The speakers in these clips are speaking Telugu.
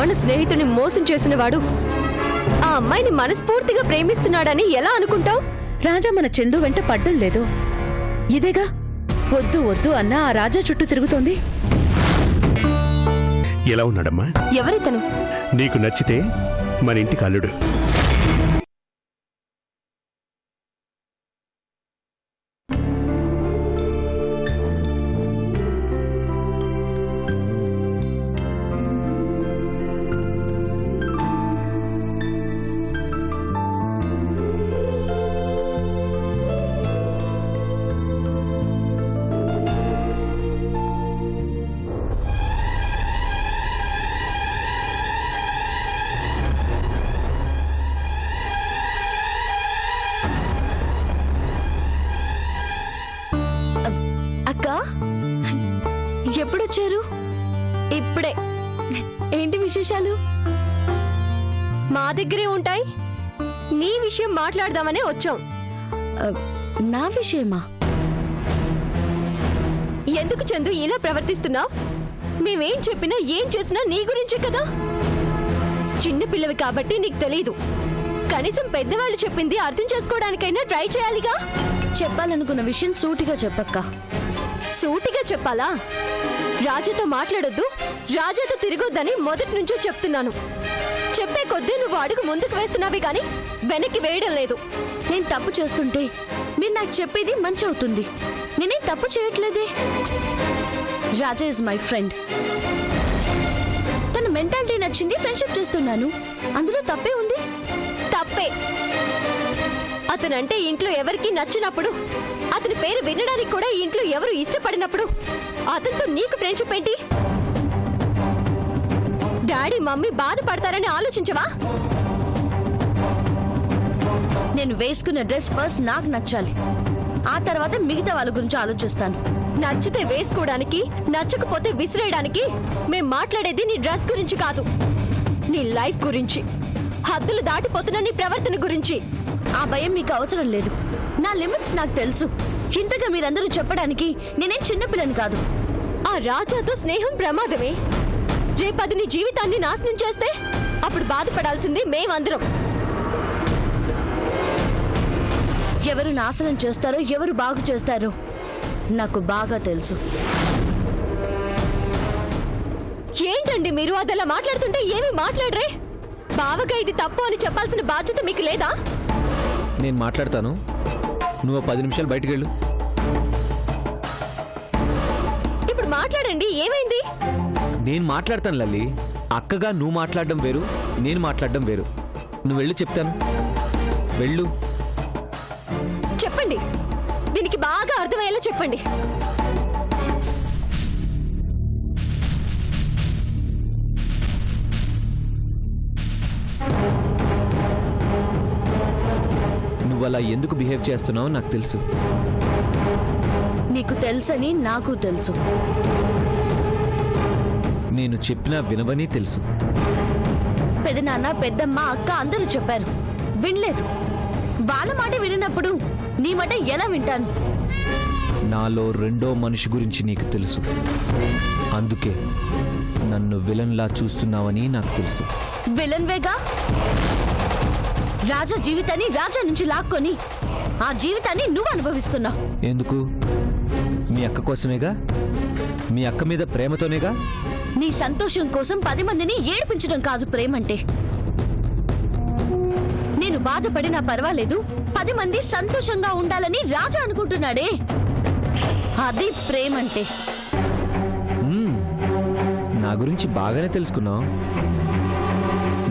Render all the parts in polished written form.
ప్రాణ స్నేహితుని మోసం చేసినవాడు ఆ అమ్మాయిని మనస్ఫూర్తిగా ప్రేమిస్తున్నాడని ఎలా అనుకుంటావు? రాజా మన చందు వెంట పడ్డం లేదు. ఇదేగా వద్దు వద్దు అన్న ఆ రాజా చుట్టూ తిరుగుతోంది. ఎలా ఉన్నాడమ్మా? ఎవరితను? నీకు నచ్చితే మన ఇంటికి అల్లుడు. ఎప్పుడొచ్చారు? ఇప్పుడే. ఏంటి విశేషాలు? మా దగ్గరే ఉంటాయి. నీ విషయం మాట్లాడదామనే వచ్చాం. నా విషయమా? ఎందుకు చందు ఇలా ప్రవర్తిస్తున్నావు? మేమేం చెప్పినా ఏం చేసినా నీ గురించే కదా. చిన్నపిల్లవి కాబట్టి నీకు తెలీదు. కనీసం పెద్దవాళ్ళు చెప్పింది అర్థం చేసుకోవడానికైనా ట్రై చేయాలిగా. చెప్పాలనుకున్న విషయం సూటిగా చెప్పక్క. సూటిగా చెప్పాలా? రాజాతో మాట్లాడొద్దు, రాజాతో తిరగొద్దని మొదటి నుంచో చెప్తున్నాను. చెప్పే కొద్దీ నువ్వు అడుగు ముందుకు వేస్తున్నావే గాని వెనక్కి వేయడం లేదు. నేను తప్పు చేస్తుంటే మీరు నాకు చెప్పేది మంచి అవుతుంది. నేనేం తప్పు చేయట్లేదే. రాజా ఇస్ మై ఫ్రెండ్. తన మెంటాలిటీ నచ్చింది, ఫ్రెండ్షిప్ చేస్తున్నాను. అందులో తప్పే ఉంది? తప్పే. అతనంటే ఇంట్లో ఎవరికి నచ్చినప్పుడు, అతని పేరు వినడానికి కూడా ఇంట్లో ఎవరు ఇష్టపడినప్పుడు అతనితో నీకు ఫ్రెండ్షిప్ ఏంటి? డాడీ మమ్మీ బాధపడతారని ఆలోచించవా? నేను వేసుకున్న డ్రెస్ ఫస్ట్ నాకు నచ్చాలి. ఆ తర్వాత మిగతా వాళ్ళ గురించి ఆలోచిస్తాను. నచ్చితే వేసుకోవడానికి, నచ్చకపోతే విసిరేయడానికి. మేం మాట్లాడేది నీ డ్రెస్ గురించి కాదు, నీ లైఫ్ గురించి, హద్దులు దాటిపోతున్న నీ ప్రవర్తన గురించి. ఆ భయం మీకు అవసరం లేదు. నా లిమిట్స్ నాకు తెలుసు. ఇంతగా మీరందరూ చెప్పడానికి నేనేం చిన్నపిల్లని కాదు. ఆ రాజాతో స్నేహం ప్రమాదమే. రేపది నీ జీవితాన్ని నాశనం చేస్తే అప్పుడు బాధపడాల్సింది మేమందరం. ఎవరు నాశనం చేస్తారో, ఎవరు బాగు చేస్తారో నాకు బాగా తెలుసు. ఏంటండి మీరు అదలా మాట్లాడుతుంటే ఏమీ మాట్లాడరే? బావగా ఇది తప్పు అని చెప్పాల్సిన బాధ్యత మీకు లేదా? నేను మాట్లాడతాను, నువ్వు 10 నిమిషాలు బయటికి వెళ్ళు. ఇప్పుడు మాట్లాడండి, ఏమైంది? నేను మాట్లాడతాను లల్లి. అక్కగా నువ్వు మాట్లాడడం వేరు, నేను మాట్లాడడం వేరు. నువ్వు వెళ్ళు, చెప్తాను. వెళ్ళు. చెప్పండి, దీనికి బాగా అర్థమయ్యేలా చెప్పండి. నువ్వు అలా ఎందుకు బిహేవ్ చేస్తున్నావో నాకు తెలుసు. నీకు తెలుసని నాకు తెలుసు. నేను చెప్పినా వినవని తెలుసు. పెదనాన్న, పెద్దమ్మ, అక్క అందరూ చెప్పారు, వినలేదు. వాళ్ళ మాట వినప్పుడు నీ మాట ఎలా వింటాను? నాలో రెండో మనిషి గురించి నీకు తెలుసు. అందుకే నన్ను విలన్లా చూస్తున్నావని నాకు తెలుసు. విలన్ వేగా. రాజా జీవితాన్ని రాజా నుంచి లాక్కొని ఆ జీవితాన్ని నువ్వు అనుభవిస్తున్నావు. ఎందుకు? మీ అక్క కోసమేగా, మీ అక్క మీద ప్రేమతోనేగా. నీ సంతోషం కోసం 10 మందిని ఏడిపించడం కాదు ప్రేమంటే. నేను బాధపడినా పర్వాలేదు, 10 మంది సంతోషంగా ఉండాలని రాజా అనుకుంటున్నాడే, అది ప్రేమంటే. నా గురించి బాగానే తెలుసుకున్నావు.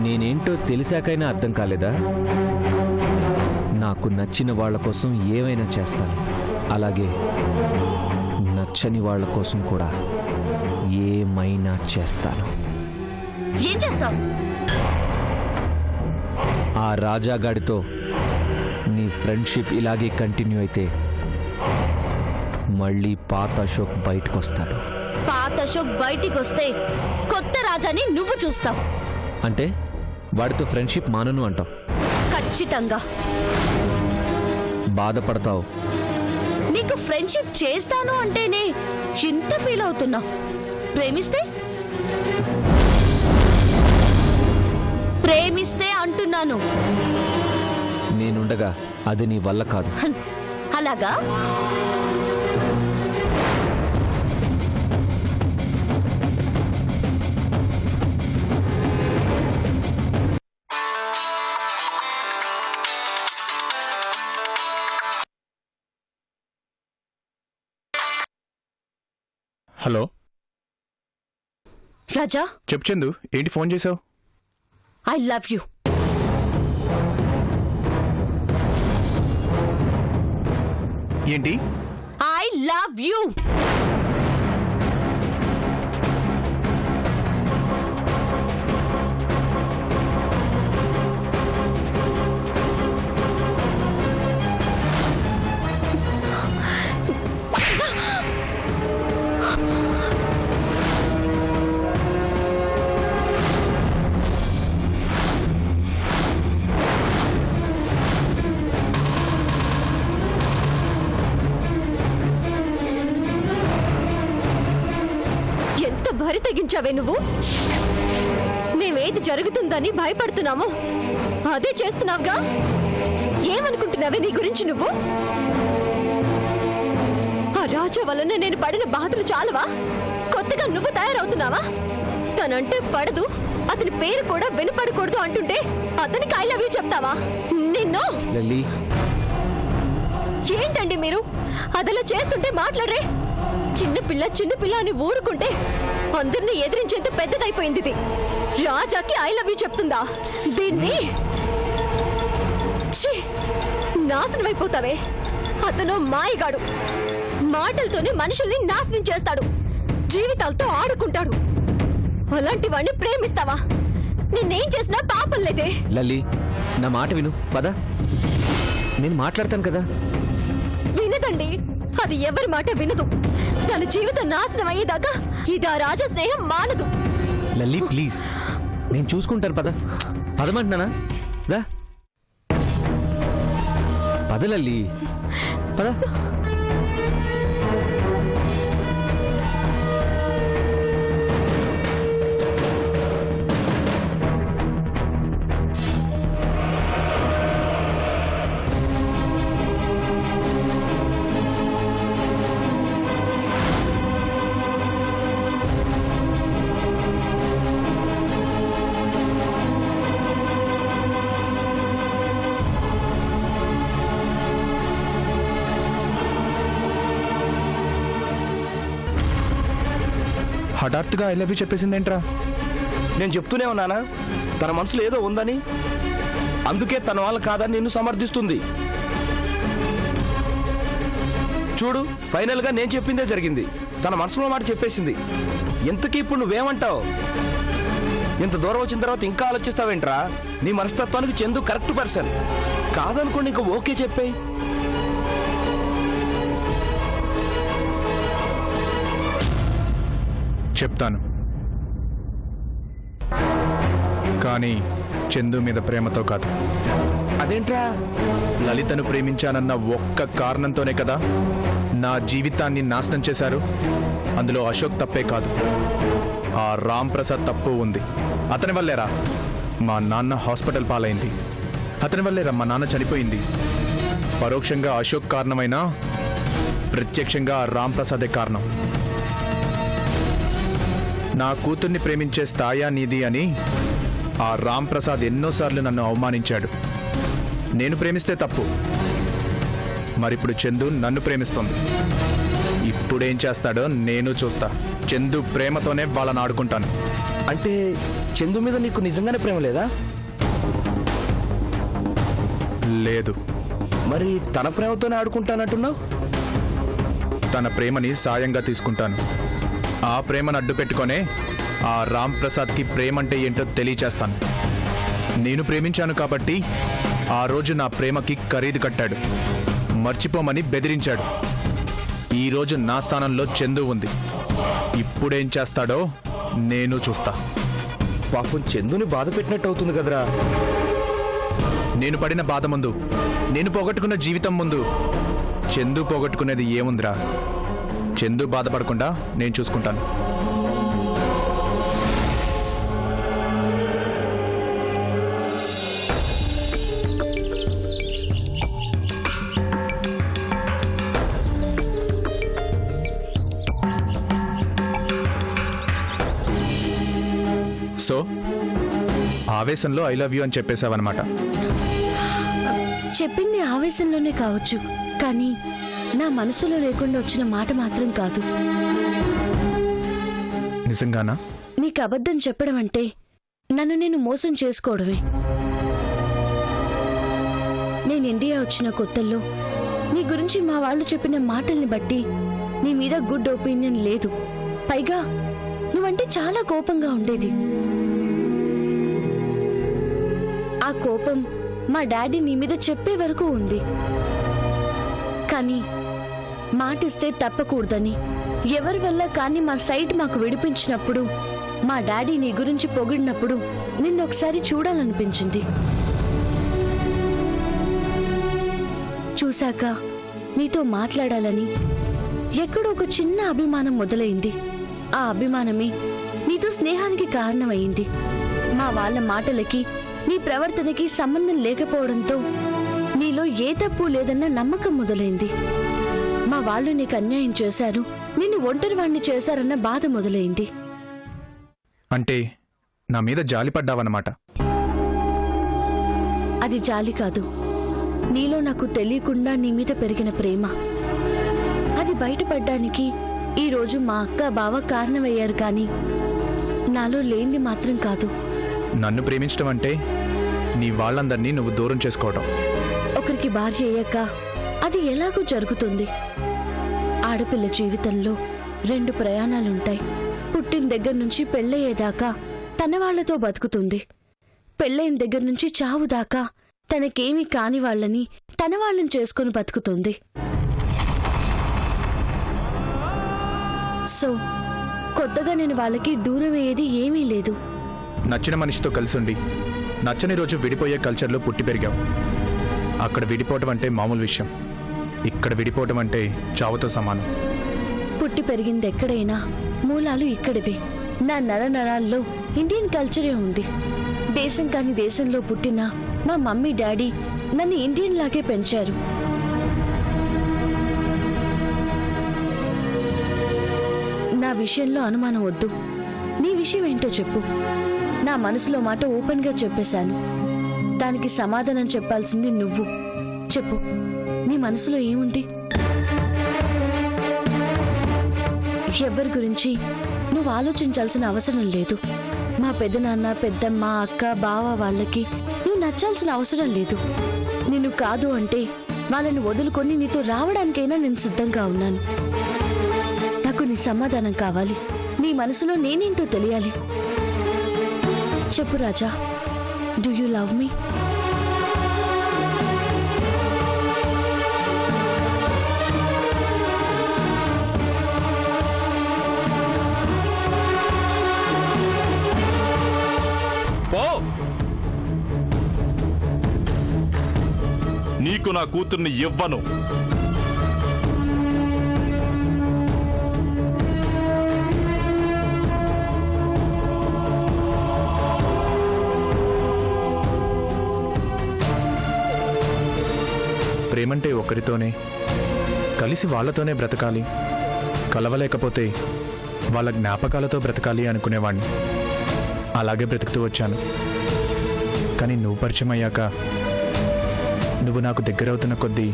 నేనేంటో తెలిసాకైనా అర్థం కాలేదా? నాకు నచ్చిన వాళ్ళ కోసం ఏమైనా చేస్తాను, అలాగే నచ్చని వాళ్ళ కోసం కూడా ఏమైనా చేస్తాను. ఏం చేస్తావు? ఆ రాజాగాడితో నీ ఫ్రెండ్షిప్ ఇలాగే కంటిన్యూ అయితే మళ్ళీ పాత అశోక్ బయటకు వస్తాడు. పాత అశోక్ బయటికి వస్తే కొత్త రాజాని నువ్వు చూస్తావు. అంటే వాడితో ఫ్రెండ్షిప్ మానను అంటావు? ఖచ్చితంగా. బాధపడతావు. నీకు ఫ్రెండ్షిప్ చేస్తాను అంటేనే ఇంత ఫీల్ అవుతున్నావు. ప్రేమిస్తే ప్రేమిస్తే అంటున్నాను. నేనుండగా అది నీ వల్ల కాదు. అలాగా? హలో రాజా, చెప్పు చందు, ఏంటి ఫోన్ చేసావు? I love you. ఏంటి? I love you. ఎంత బరి తెగించావే నువ్వు. మేమేది జరుగుతుందని భయపడుతున్నామో అదే చేస్తున్నావుగా. ఏమనుకుంటున్నావే నీ గురించి నువ్వు? ఆ రాజా వలన నేను పడిన బాధలు చాలవా? కొత్తగా నువ్వు తయారవుతున్నావా? తనంటే పడదు, అతని పేరు కూడా వినపడకూడదు అంటుంటే అతనికి ఐ లవ్ యూ చెప్తావా? నిన్ను లల్లి, ఏంటండి మీరు అదలా చేస్తుంటే మాట్లాడరే? చిన్నపిల్ల అని ఊరుకుంటే అందరినీ ఎదిరించేంత పెద్దదైపోయింది ఇది. రాజాకి ఐ లవ్ యూ చెప్తుందా? దీన్ని ఛీ! నాశనం అయిపోతావే. అతను మాయగాడు. మాటలతోనే మనుషుల్ని నాశనం చేస్తాడు, జీవితాలతో ఆడుకుంటాడు. అలాంటి వాడిని ప్రేమిస్తావా? నిన్నేం చేసినా పాపం లేదే. లల్లి, నా మాట విను పద. నేను మాట్లాడతాను కదా. వినదండి, అది ఎవరి మాట వినదు. తన జీవితం నాశనం అయ్యేదాకా ఇది ఆ రాజా స్నేహం మానదు. లల్లి ప్లీజ్, నేను చూసుకుంటాను పద. పదమంటున్నానా? దా పద లల్లి, పద. హఠాత్తుగా ఐ లవ్ యూ చెప్పేసిందేంట్రా? నేను చెప్తూనే ఉన్నానా తన మనసులో ఏదో ఉందని. అందుకే తన వాళ్ళ కాదని నిన్ను సమర్థిస్తుంది. చూడు, ఫైనల్ గా నేను చెప్పిందే జరిగింది. తన మనసులో మాట చెప్పేసింది. ఇంతకీ ఇప్పుడు నువ్వేమంటావు? ఇంత దూరం వచ్చిన తర్వాత ఇంకా ఆలోచిస్తావేంట్రా? నీ మనస్తత్వానికి చందు కరెక్ట్ పర్సన్. కాదనుకోండి ఇంకా ఓకే చెప్పేయి. చెప్తాను, కానీ చందు మీద ప్రేమతో కాదు. అదేంట్రా? లలితను ప్రేమించానన్న ఒక్క కారణంతోనే కదా నా జీవితాన్ని నాశనం చేశారు. అందులో అశోక్ తప్పే కాదు, ఆ రామ్ ప్రసాద్ తప్పు ఉంది. అతని వల్లేరా మా నాన్న హాస్పిటల్ పాలైంది. అతని వల్లేరా మా నాన్న చనిపోయింది. పరోక్షంగా అశోక్ కారణమైనా ప్రత్యక్షంగా ఆ రామ్ ప్రసాదే కారణం. నా కూతుర్ని ప్రేమించే స్థాయా నీది అని ఆ రామ్ ప్రసాద్ ఎన్నోసార్లు నన్ను అవమానించాడు. నేను ప్రేమిస్తే తప్పు, మరిప్పుడు చందు నన్ను ప్రేమిస్తోంది. ఇప్పుడేం చేస్తాడో నేను చూస్తా. చందు ప్రేమతోనే వాళ్ళని ఆడుకుంటాను. అంటే చందు మీద నీకు నిజంగానే ప్రేమ లేదా? లేదు. మరి తన ప్రేమతోనే ఆడుకుంటానంటున్నావు? తన ప్రేమని సాయంగా తీసుకుంటాను. ఆ ప్రేమను అడ్డు పెట్టుకొనే ఆ రామ్ ప్రసాద్కి ప్రేమంటే ఏంటో తెలియచేస్తాను. నేను ప్రేమించాను కాబట్టి ఆ రోజు నా ప్రేమకి ఖరీదు కట్టాడు, మర్చిపోమని బెదిరించాడు. ఈరోజు నా స్థానంలో చందు ఉంది. ఇప్పుడేం చేస్తాడో నేను చూస్తా. పాపం చందుని బాధ పెట్టినట్టు అవుతుంది కదరా. నేను పడిన బాధ ముందు, నేను పోగొట్టుకున్న జీవితం ముందు చందు పోగొట్టుకునేది ఏముందిరా? చందు బాధపడకుండా నేను చూసుకుంటాను. సో ఆవేశంలో ఐ లవ్ యూ అని చెప్పేశావన్నమాట. చెప్పింది ఆవేశంలోనే కావచ్చు, కానీ నా మనసులో లేకుండా వచ్చిన మాట మాత్రం కాదు. నిజంగానా? నీకు అబద్ధం చెప్పడం అంటే నన్ను నేను మోసం చేసుకోవడమే. నేను ఇండియా వచ్చిన కొత్తల్లో నీ గురించి మా వాళ్ళు చెప్పిన మాటల్ని బట్టి నీ మీద గుడ్ ఒపీనియన్ లేదు. పైగా నువ్వంటే చాలా కోపంగా ఉండేది. ఆ కోపం మా డాడీ నీ మీద చెప్పే వరకు ఉంది. కానీ మాటిస్తే తప్పకూడదని ఎవరి వల్ల కానీ మా సైట్ మాకు విడిపించినప్పుడు, మా డాడీ నీ గురించి పొగిడినప్పుడు నిన్నొకసారి చూడాలనిపించింది. చూశాక నీతో మాట్లాడాలని ఎక్కడో ఒక చిన్న అభిమానం మొదలైంది. ఆ అభిమానమే నీతో స్నేహానికి కారణమైంది. మా వాళ్ళ మాటలకి నీ ప్రవర్తనకి సంబంధం లేకపోవడంతో నీలో ఏ తప్పు లేదన్న నమ్మకం మొదలైంది. మా వాళ్ళు నీకు అన్యాయం చేశారు, నిన్ను ఒంటరివాణ్ణి చేశారన్న బాధ మొదలైంది. అంటే నా మీద జాలి పడ్డావన్నమాట. అది జాలి కాదు, నీలో నాకు తెలియకుండా నీ మీద పెరిగిన ప్రేమ. అది బయటపడ్డానికి ఈరోజు మా అక్క బావ కారణమయ్యారు, కానీ నాలో లేనిది మాత్రం కాదు. నన్ను ప్రేమించడం అంటే నీ వాళ్ళందరినీ నువ్వు దూరం చేసుకోవడం. ఒకరికి భార్య అయ్యాక అది ఎలాగో జరుగుతుంది. ఆడపిల్ల జీవితంలో 2 ప్రయాణాలుంటాయి. పుట్టిన దగ్గర నుంచి పెళ్ళయ్యేదాకా తన వాళ్లతో బతుకుతుంది. పెళ్ళైన దగ్గర నుంచి చావు దాకా తనకేమీ కాని వాళ్ళని తన వాళ్ళని చేసుకుని బతుకుతుంది. సో కొత్తగా నేను వాళ్ళకి దూరం అయ్యేది ఏమీ లేదు. నచ్చిన మనిషితో కలిసుండి నచ్చని రోజు విడిపోయే కల్చర్లో పుట్టి పెరిగావు. అక్కడ విడిపోవటం అంటే మామూలు విషయం, ఇక్కడ విడిపోవటం అంటే చావుతో సమానం. పుట్టి పెరిగింది ఎక్కడైనా మూలాలు ఇక్కడివే. నా నరాల్లో ఇండియన్ కల్చరే ఉంది. దేశం కాని దేశంలో పుట్టిన మా మమ్మీ డాడీ నన్ను ఇండియన్ లాగే పెంచారు. నా విషయంలో అనుమానం వద్దు. నీ విషయం ఏంటో చెప్పు. నా మనసులో మాట ఓపెన్గా చెప్పేశాను. దానికి సమాధానం చెప్పాల్సింది నువ్వు. చెప్పు, నీ మనసులో ఏముంది? ఎవరి గురించి నువ్వు ఆలోచించాల్సిన అవసరం లేదు. మా పెద్దనాన్న, పెద్దమ్మ, అక్క, బావ వాళ్ళకి నువ్వు నచ్చాల్సిన అవసరం లేదు. నిన్ను కాదు అంటే వాళ్ళని వదులుకొని నీతో రావడానికైనా నేను సిద్ధంగా ఉన్నాను. నాకు నీ సమాధానం కావాలి. నీ మనసులో నేనేంటో తెలియాలి. చెప్పు రాజా, డూ యూ లవ్ మీ? నీకు నా కూతుర్ని ఇవ్వను. ప్రేమంటే ఒకరితోనే కలిసి వాళ్ళతోనే బ్రతకాలి, కలవలేకపోతే వాళ్ళ జ్ఞాపకాలతో బ్రతకాలి అనుకునేవాణ్ణి. అలాగే బ్రతుకుతూ వచ్చాను. కానీ నువ్వు పరిచయం అయ్యాక, నువ్వు నాకు దగ్గరవుతున్న కొద్దీ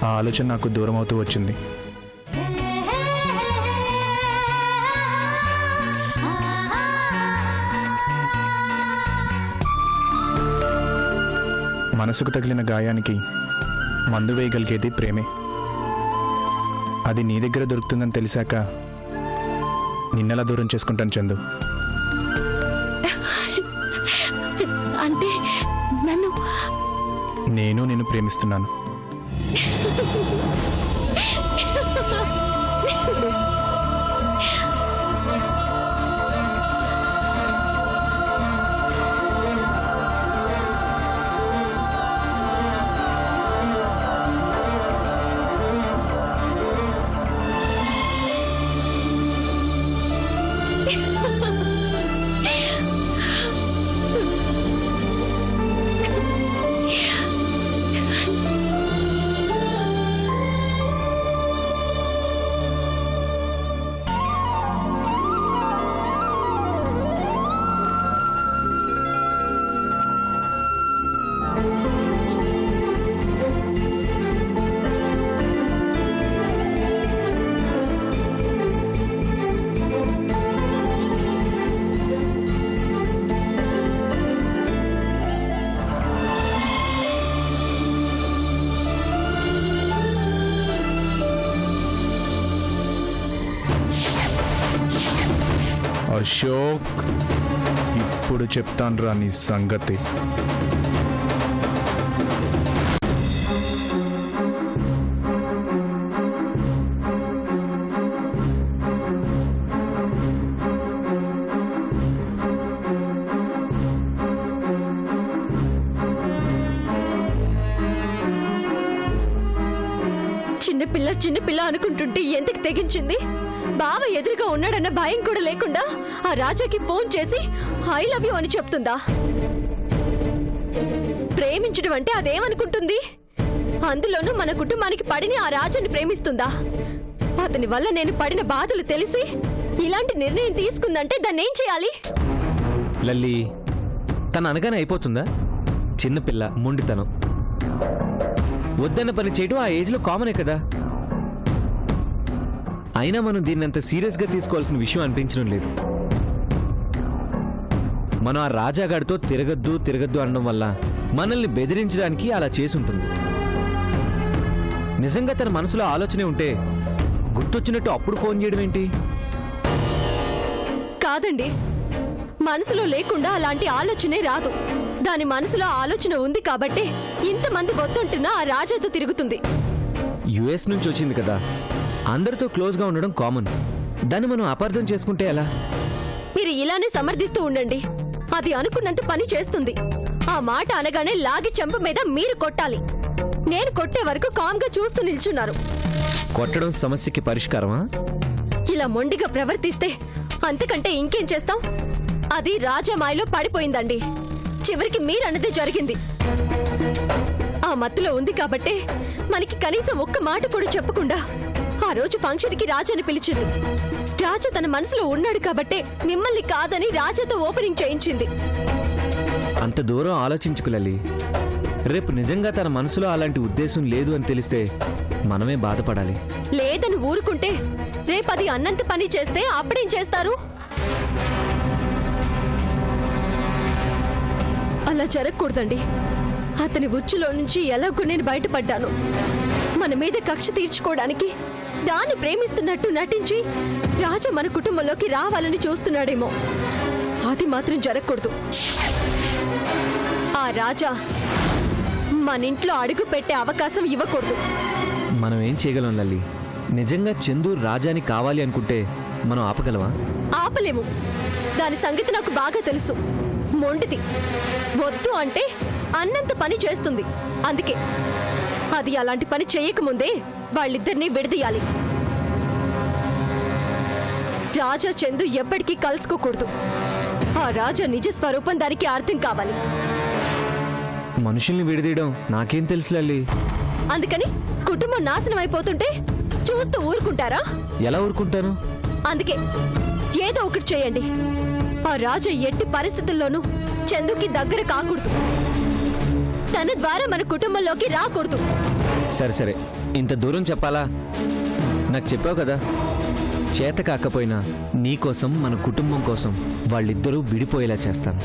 ఆ ఆలోచన నాకు దూరం అవుతూ వచ్చింది. మనసుకు తగిలిన గాయానికి మందు వేయగలిగేది ప్రేమే. అది నీ దగ్గర దొరుకుతుందని తెలిసాక నిన్నెలా దూరం చేసుకుంటాను చందు? అంటే నేను నిన్ను ప్రేమిస్తున్నాను. అశోక్, ఇప్పుడు చెప్తాను రా నీ సంగతి. చిన్నపిల్ల అనుకుంటుంటే ఎందుకు తెగించింది? బావ ఎదురుగా ఉన్నాడన్న భయం కూడా లేకుండా ఆ రాజాకి ఫోన్ చేసి ఐ లవ్ యూ అని చెప్తుందా? ప్రేమించడం అంటే అదేమనుకుంటుంది? అందులోనూ మన కుటుంబానికి పడిని ఆ రాజాని ప్రేమిస్తుందా? అతని వల్ల నేను పడిన బాధలు తెలిసి ఇలాంటి నిర్ణయం తీసుకుందంటే దాన్ని ఏం చేయాలి? లల్లి, తను అనగానే అయిపోతుందా? చిన్నపిల్ల, మొండితనం. వద్దన్న పని చేయడం ఆ ఏజ్లో కామనే కదా. అయినా మనం దీన్ని అంత సీరియస్గా తీసుకోవాల్సిన విషయం అనిపించడం లేదు. మనం ఆ రాజాగాడితో తిరగద్దు అనడం వల్ల మనల్ని బెదిరించడానికి అలా చేసుంటుంది. నిజంగా తన మనసులో ఆలోచనే ఉంటే గుర్తొచ్చినట్టు అప్పుడు ఫోన్ చేయడం ఏంటి? కాదండి, మనసులో లేకుండా అలాంటి ఆలోచనే రాదు. దాని మనసులో ఆలోచన ఉంది కాబట్టి ఇంతమంది వద్దంటున్నా ఆ రాజాతో తిరుగుతుంది. యుఎస్ నుంచి వచ్చింది కదా, అందరితో క్లోజ్గా ఉండడం కామన్. దాన్ని మనం అపార్థం చేసుకుంటే ఎలా? మీరు ఇలానే సమర్థిస్తూ ఉండండి. అది అనుకున్నంత పని చేస్తుంది. ఆ మాట అనగానే లాగి చెంప మీద మీరు కొట్టాలి. నేను కొట్టే వరకు కామ్గా చూస్తూ నిల్చున్నారు. కొట్టడం సమస్యకి పరిష్కారమా? ఇలా మొండిగా ప్రవర్తిస్తే అంతకంటే ఇంకేం చేస్తాం? అది రాజామాయలో పడిపోయిందండి. చివరికి మీరన్నదే జరిగింది. ఆ మత్తులో ఉంది కాబట్టే మనకి కనీసం ఒక్క మాట కూడా చెప్పకుండా ఆ రోజు ఫంక్షన్కి రాజాని పిలిచింది. రాజా తన మనసులో ఉన్నాడు కాబట్టే మిమ్మల్ని కాదని రాజాతో ఓపెనింగ్ చేయించింది. అంత దూరం ఆలోచించుకు లల్లి. రేపు నిజంగా తన మనసులో అలాంటి ఉద్దేశం లేదు అని తెలిస్తే మనమే బాధపడాలి. లేదని ఊరుకుంటే రేపది అన్నంత పని చేస్తే అప్పుడేం చేస్తారు? అలా జరగకూడదండి. అతని ఉచ్చులో నుంచి ఎలాగో నేను బయటపడ్డాను. మన మీద కక్ష తీర్చుకోవడానికి దాన్ని ప్రేమిస్తున్నట్టు నటించి రాజా మన కుటుంబంలోకి రావాలని చూస్తున్నాడేమో. అది మాత్రం జరగకూడదు. ఆ రాజా మన ఇంట్లో అడుగు పెట్టే అవకాశం ఇవ్వకూడదు. మనం ఏం చేయగలం లల్లి? నిజంగా చందు రాజాని కావాలి అనుకుంటే మనం ఆపగలవా? ఆపలేము. దాని సంగతి నాకు బాగా తెలుసు. మొండిది. వద్దు అంటే అన్నంత పని చేస్తుంది. అందుకే అది అలాంటి పని చేయకముందే వాళ్ళిద్దరినీ విడదీయాలి. రాజా చందు ఎప్పటికీ కలుసుకోకూడదు. ఆ రాజా నిజ స్వరూపం దానికి అర్థం కావాలి. మనుషుల్ని విడదీయడం నాకేం తెలుసు లల్లి? అందుకని కుటుంబం నాశనం అయిపోతుంటే చూస్తూ ఊరుకుంటారా? ఎలా ఊరుకుంటాను? అందుకే ఏదో ఒకటి చేయండి. ఆ రాజు ఎట్టి పరిస్థితుల్లోనూ చందుకి దగ్గర కాకూడదు. తన ద్వారా మన కుటుంబంలోకి రాకూడదు. సరే, ఇంత దూరం చెప్పాలా? నాకు చెప్పావు కదా, చేత కాకపోయినా నీ కోసం, మన కుటుంబం కోసం వాళ్ళిద్దరూ విడిపోయేలా చేస్తాను.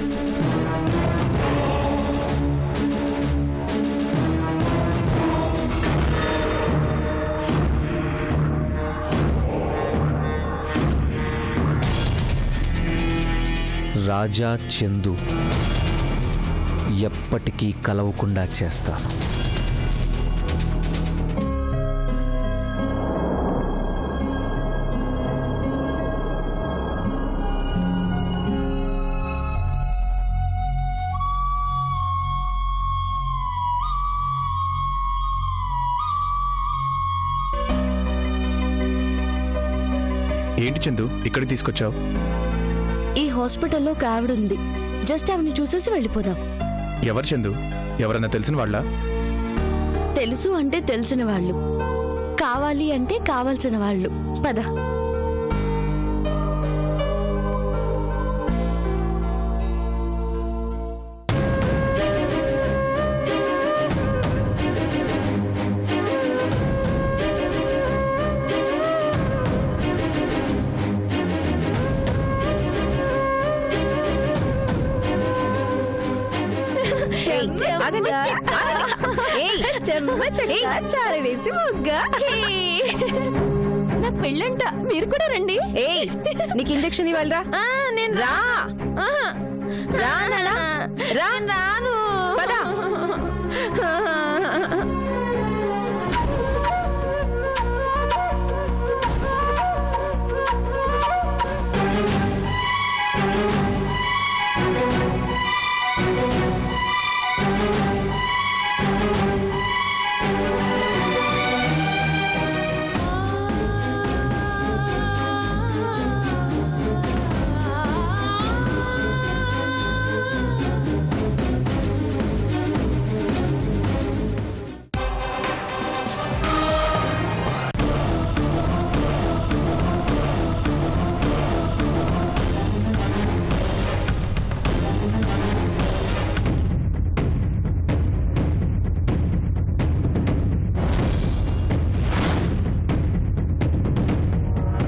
రాజా చందు ఎప్పటికీ కలవకుండా చేస్తాను. ఏంటి చందు ఇక్కడికి తీసుకొచ్చావు? ఈ హాస్పిటల్లో ఒక ఆవిడ ఉంది. జస్ట్ ఆవిడని చూసేసి వెళ్ళిపోదాం. ఎవరు చందు? ఎవరన్నా తెలిసిన వాళ్ళ? తెలుసు అంటే తెలిసిన వాళ్ళు, కావాలి అంటే కావాల్సిన వాళ్ళు. పద. పెళ్ళంట మీరు కూడా రండి. ఏయ్ నీకు ఇంజెక్షన్ ఇవ్వాలరా నేను రా రా నానా రా రాను. పద